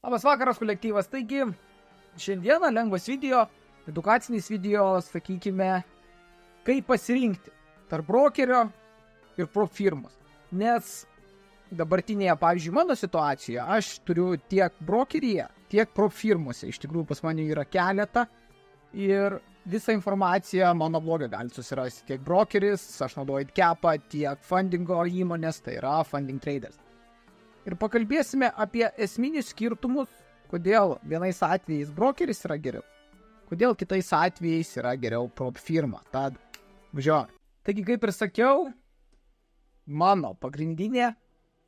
Labas vakaras, kolektyvas. Taigi, šiandieną lengvas video, edukacinis video, sakykime, kaip pasirinkti tarp brokerio ir prop firmos. Nes dabartinėje, pavyzdžiui, mano situacijoje, aš turiu tiek brokeryje, tiek prop firmose. Iš tikrųjų, pas mane yra keletą ir visą informaciją mano blogą gali susirasti tiek brokeris, aš naudoju Capą, tiek fundingo įmonės, tai yra Funding Traders. Ir pakalbėsime apie esminius skirtumus, kodėl vienais atvejais brokeris yra geriau, kodėl kitais atvejais yra geriau prop firma. Tad, važiuojame. Taigi, kaip ir sakiau, mano pagrindinė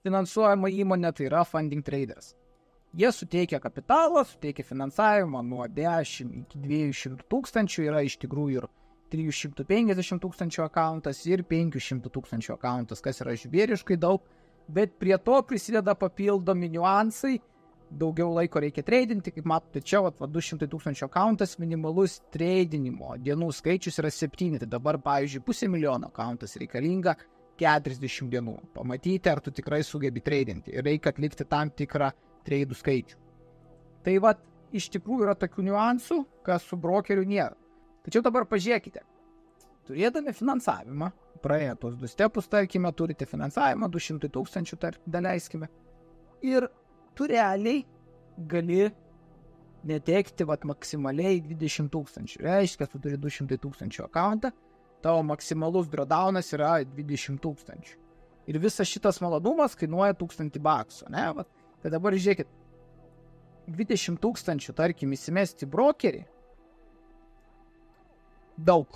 finansuojama įmonė tai yra Funding Traders. Jie suteikia kapitalą, suteikia finansavimą nuo 10 iki 200 tūkstančių, yra iš tikrųjų ir 350 tūkstančių akauntas ir 500 tūkstančių akauntas, kas yra žvėriškai daug. Bet prie to prisideda papildomi niuansai, daugiau laiko reikia tradinti, kaip matote čia, 200 tūkstančių akauntas, minimalus tradinimo dienų skaičius yra 7, tai dabar, pavyzdžiui, 500 000 akauntas reikalinga 40 dienų. Pamatyti, ar tu tikrai sugebi tradinti ir reikia atlikti tam tikrą treidų skaičių. Tai iš tikrųjų yra tokių niuansų, kas su brokeriu nėra. Tačiau dabar pažiūrėkite, turėdami finansavimą, praėję tos 2 stepus, tarkime, turite finansavimą, 200 tūkstančių, daleiskime, ir tu realiai gali netekti maksimaliai 20 tūkstančių. Reiškia, tu turi 200 tūkstančių akauntą, tavo maksimalus drawdownas yra 20 tūkstančių. Ir visas šitas malonumas kainuoja $1000, ne? Tai dabar žiūrėkit, 20 tūkstančių, tarkim, įsimesti brokerį, daug,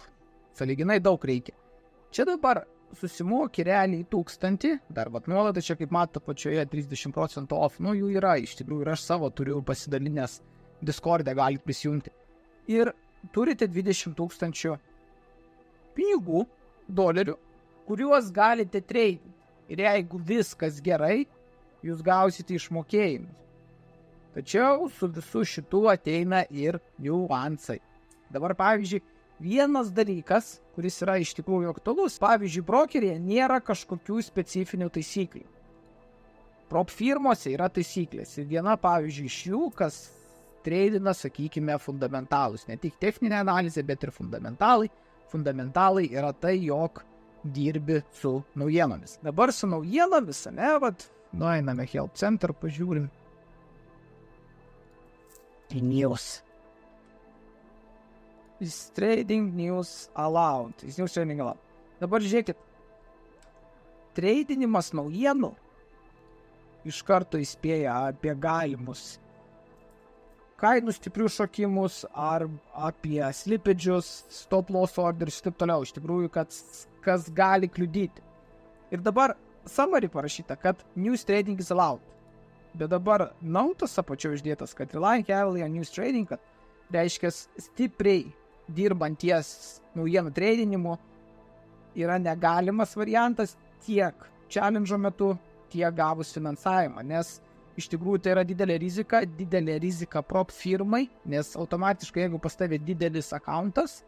sąlyginai daug reikia. Čia dabar susimoki realiai 1000, dar nuolaida čia, kaip matote, pačioje 30% off, jų yra, iš tikrųjų, ir aš savo turiu pasidalinęs Discord'e, galite prisijungti. Ir turite 20 tūkstančių pinigų, dolerių, kuriuos galite tradinti. Ir jeigu viskas gerai, jūs gausite išmokėjimus. Tačiau su visu šitu ateina ir niuansai. Dabar, pavyzdžiui, vienas dalykas, kuris yra iš tikrųjų aktualus, pavyzdžiui, brokeryje nėra kažkokių specifinių taisyklių. Prop firmose yra taisyklės. Ir viena, pavyzdžiui, iš jų, kas treidina, sakykime, fundamentalus. Ne tik techninė analizė, bet ir fundamentalai. Fundamentalai yra tai, jog dirbi su naujienomis. Dabar su naujienomis, nueiname Help Center, pažiūrim. News. Is trading news allowed. Is news trading allowed. Dabar žiūrėkit. Tradinimas naujienų iš karto įspėja apie galimus kainų stiprių šokimus ar apie slippage'us, stop loss orders ir taip toliau. Iš tikrųjų, kas gali kliudyti. Ir dabar summary parašyta, kad news trading is allowed. Bet dabar nautas apačiau išdėtas, kad relying heavily on news trading, kad reiškia stipriai dirbanties naujienų tradinimu yra negalimas variantas tiek challenge metu, tiek gavus finansavimą, nes iš tikrųjų tai yra didelė rizika prop firmai, nes automatiškai, jeigu pas tave didelis akauntas,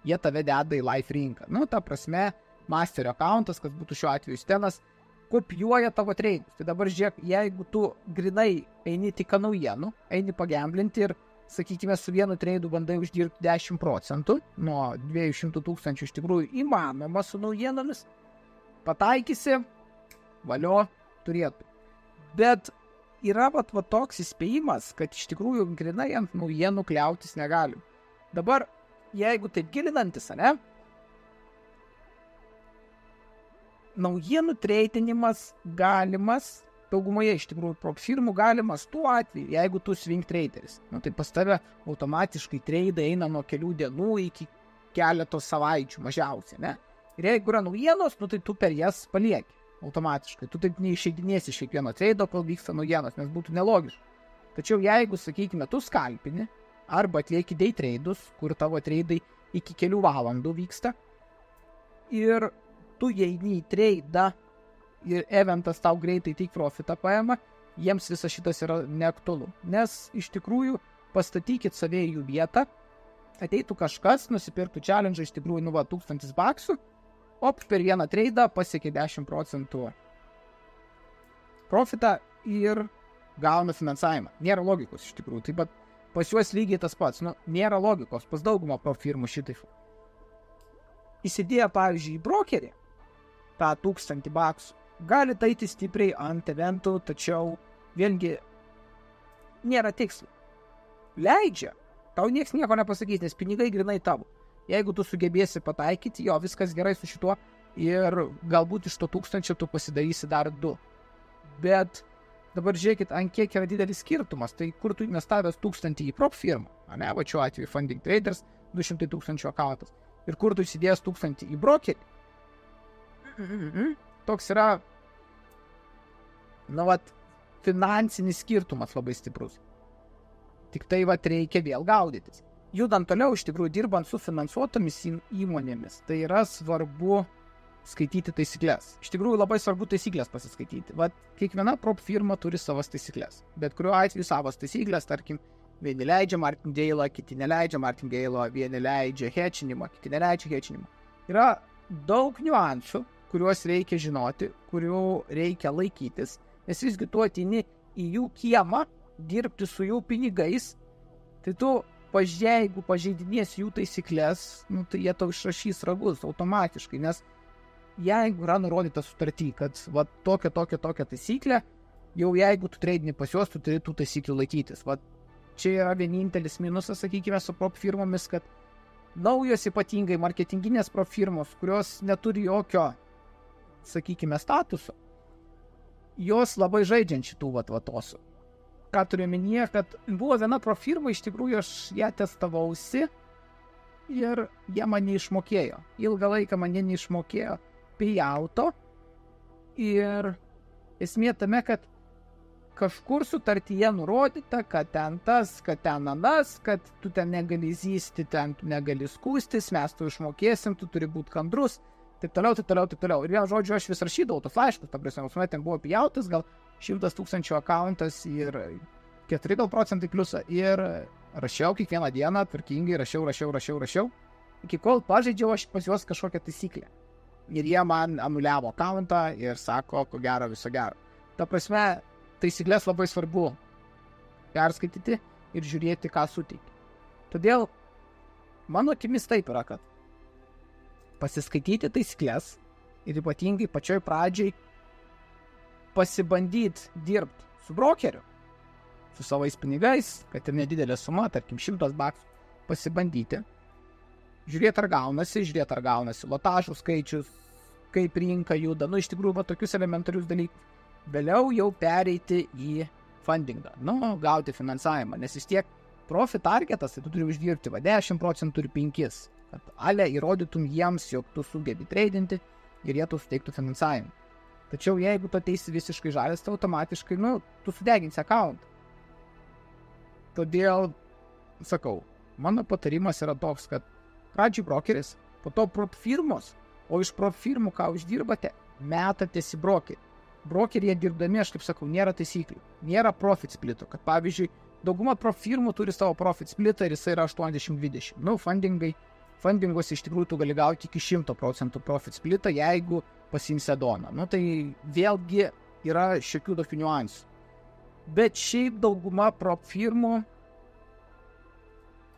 jie tave deda į live rinką. Ta prasme, masterio akauntas, kas būtų šiuo atveju stenas, kopijuoja tavo treidus. Tai dabar žiūrėk, jeigu tu grinai eini tik naujienų, eini pagamblinti ir, sakykime, su vienu treidu bandai uždirbti 10%, nuo 200 tūkstančių iš tikrųjų įmanoma su naujienomis, pataikysi, valio turėtų. Bet yra toks įspėjimas, kad iš tikrųjų grinai ant naujienų kliautis negalim. Dabar, jeigu taip gilinantis, naujienų treidinimas galimas, daugumoje iš tikrųjų prop firmų galimas tuo atveju, jeigu tu swing traderis. Tai pas tave automatiškai treidai eina nuo kelių dienų iki keletos savaičių mažiausiai, ne? Ir jeigu yra naujienos, tai tu per jas palieki automatiškai. Tu taip neišeidinėsi iš kiekvieno treido, kol vyksta naujienos, nes būtų nelogiška. Tačiau jeigu, sakykime, tu skalpini arba atlieki day trade'us, kur tavo treidai iki kelių valandų vyksta, ir tu įeini į treidą ir eventas tau greitai tik profitą paima, jiems visas šitas yra neaktualu. Nes iš tikrųjų pastatykit save į jų vietą, ateitų kažkas, nusipirktų challenge iš tikrųjų $1000, per vieną treidą pasiekė 10% profitą ir gauna finansavimą. Nėra logikos iš tikrųjų. Taip pat pas juos lygiai tas pats. Nu, nėra logikos. Pas daugumą prop firmų šitaip. Įsidėję, pavyzdžiui, į brokerį tą $1000, gali eiti stipriai ant eventų, tačiau vėlgi nėra tikslo. Leidžia. Tau nieks nieko nepasakys, nes pinigai grinai tavo. Jeigu tu sugebėsi pataikyti, jo, viskas gerai su šituo ir galbūt iš to 1000 tu pasidarysi dar 2. Bet dabar žiūrėkit, ant kiek yra didelis skirtumas. Tai kur tu investavęs 1000 į prop firmą, ne, va šiuo atveju Funding Traders, 200 000 akauntas. Ir kur tu įsidėjęs 1000 į brokerį. Toks yra, nu, vat, finansinis skirtumas labai stiprus. Tik tai, vat, reikia vėl gaudytis. Judant toliau, iš tikrųjų, dirbant su finansuotomis įmonėmis, tai yra svarbu skaityti taisyklės. Iš tikrųjų, labai svarbu taisyklės pasiskaityti. Vat, kiekviena prop firma turi savas taisyklės. Bet kuriuo atveju savas taisyklės, tarkim, vieni leidžia martingale, kiti neleidžia martingale, vieni leidžia hedžinimą, kiti neleidžia hedžinimą. Yra daug niuansų, kuriuos reikia žinoti, kurių reikia laikytis, nes visgi tu ateini į jų kiemą, dirbti su jų pinigais, tai tu, jeigu pažeidinėsi jų taisyklės, nu, tai jie tau išrašys ragus automatiškai, nes jeigu yra nurodyta sutarty, kad va, tokia taisyklė, jau jeigu tu treidini pas juos, tu turi tų taisyklių laikytis. Va, čia yra vienintelis minusas, sakykime, su prop firmomis, kad naujos ypatingai marketinginės prop firmos, kurios neturi jokio, sakykime, statuso, jos labai žaidžiant šitų vatosų. Ką turiu omenyje, kad buvo viena prop firma, iš tikrųjų aš ją testavausi ir jie man neišmokėjo. Ilgą laiką man neišmokėjo payouto ir esmė tame, kad kažkur sutartyje nurodyta, kad ten tas, kad ten anas, kad tu ten negali zysti, ten tu negali skūstis, mes tu išmokėsim, tu turi būti kandrus, taip toliau. Ir vien žodžiu, aš vis rašydavau tos laiškus, ta prasme, ten buvo payoutas, gal 100 000 akauntas ir 4 procentai pliusą. Ir rašiau kiekvieną dieną, tvarkingai, rašiau, iki kol pažaidžiau aš pas juos kažkokią taisyklę. Ir jie man anuliavo akauntą ir sako, ko gero, viso gero. Ta prasme, taisyklės labai svarbu perskaityti ir žiūrėti, ką suteikia. Todėl mano akimis taip yra, kad pasiskaityti taisyklės ir ypatingai pačioj pradžiai pasibandyti dirbti su brokeriu, su savais pinigais, kad ir nedidelė suma, tarkim $100, pasibandyti, žiūrėti ar gaunasi lotažų skaičius, kaip rinka juda, nu iš tikrųjų tokius elementarius dalykus. Vėliau jau pereiti į fundingą, gauti finansavimą, nes vis tiek profit targetas, tai tu turi uždirbti 10% ir 5%, kad ale įrodytum jiems, jog tu sugebi tradinti ir jie tu suteiktų finansavimą. Tačiau jeigu tu ateisi visiškai žalės, tai automatiškai, tu sudeginsi akauntą. Todėl, sakau, mano patarimas yra toks, kad pradžiai brokeris, po to prop firmos, o iš prop firmų, ką uždirbate, metatės į brokerį. Brokeryje dirbdami, aš kaip sakau, nėra taisyklių, nėra profit splito, kad pavyzdžiui, dauguma prop firmų turi savo profit splitą ir jisai yra 80-20. Fundinguose iš tikrųjų tu gali gauti iki 100% profit splitą, jeigu pasiimsi adoną. Tai vėlgi yra šiokių tokių niuansų. Bet šiaip dauguma prop firmų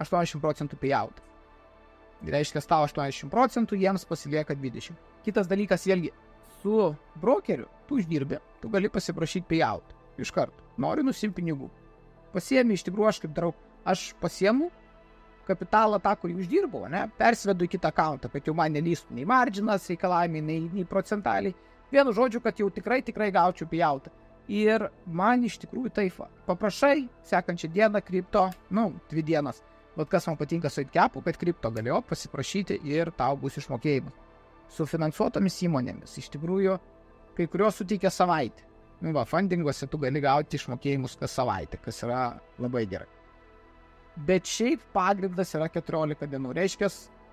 80% payout. Reiškia, tau 80%, jiems pasilieka 20%. Kitas dalykas, vėlgi, su brokeriu tu uždirbi, tu gali pasiprašyti payout iš karto. Nori nusimti pinigų. Pasiemi, iš tikrųjų, aš kaip darau, aš pasiemu kapitalą tą, kurį uždirbau, persivedu į kitą akauntą, kad jau man nelystų nei marginas reikalavimai, nei procentaliai. Vienu žodžiu, kad jau tikrai gaučiau payoutą. Ir man iš tikrųjų taip, paprašai, sekančią dieną kripto, 2 dienas. Vat kas man patinka su AidCapu, kad kripto galėjo pasiprašyti ir tau bus išmokėjimas. Su finansuotomis įmonėmis, iš tikrųjų, kai kurios suteikia savaitę. Fundinguose tu gali gauti išmokėjimus kas savaitę, kas yra labai gerai. Bet šiaip pagrindas yra 14 dienų. Reiškia,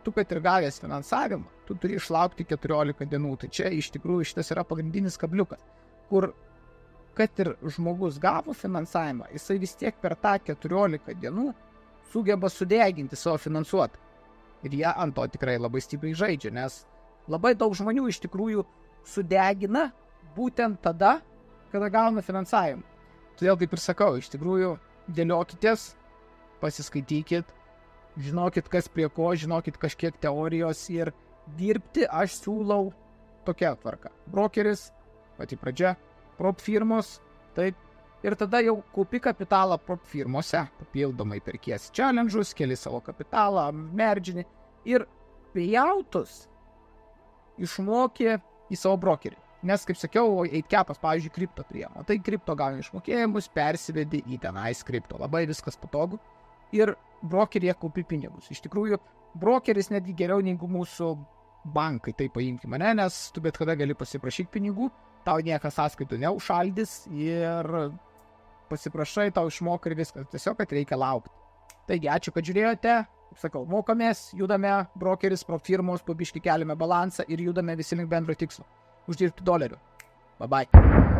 tu, kad ir gavęs finansavimą, tu turi išlaukti 14 dienų. Tai čia iš tikrųjų šitas yra pagrindinis kabliukas, kur, kad ir žmogus gavo finansavimą, jisai vis tiek per tą 14 dienų sugeba sudeginti savo finansuotą. Ir jie ant to tikrai labai stipriai žaidžia, nes labai daug žmonių iš tikrųjų sudegina būtent tada, kada gauna finansavimą. Todėl kaip ir sakau, iš tikrųjų, dėliokitės, pasiskaitykit, žinokit, kas prie ko, žinokit kažkiek teorijos ir dirbti aš siūlau tokia tvarka. Brokeris, pati pradžia, prop firmos, taip, ir tada jau kaupi kapitalą prop firmose, papildomai perkies challenge'us, keli savo kapitalą, merginį ir payoutus išmokė į savo brokerį. Nes, kaip sakiau, 8capas, pavyzdžiui, kripto priemo. Tai kripto gauni išmokėjimus, persivedi į tenais kripto. Labai viskas patogu. Ir brokeryje kaupi pinigus. Iš tikrųjų, brokeris netgi geriau negu mūsų bankai, tai paimkime, ne? Nes tu bet kada gali pasiprašyti pinigų, tau niekas sąskaitų neužšaldys ir pasiprašai, tau išmoka ir viskas. Tiesiog, kad reikia laukti. Taigi, ačiū, kad žiūrėjote. Kaip sakau, mokomės, judame, brokeris, pro firmos, po biškį keliame balansą ir judame visi link bendro tikslo. Uždirbti dolerių. Bye bye.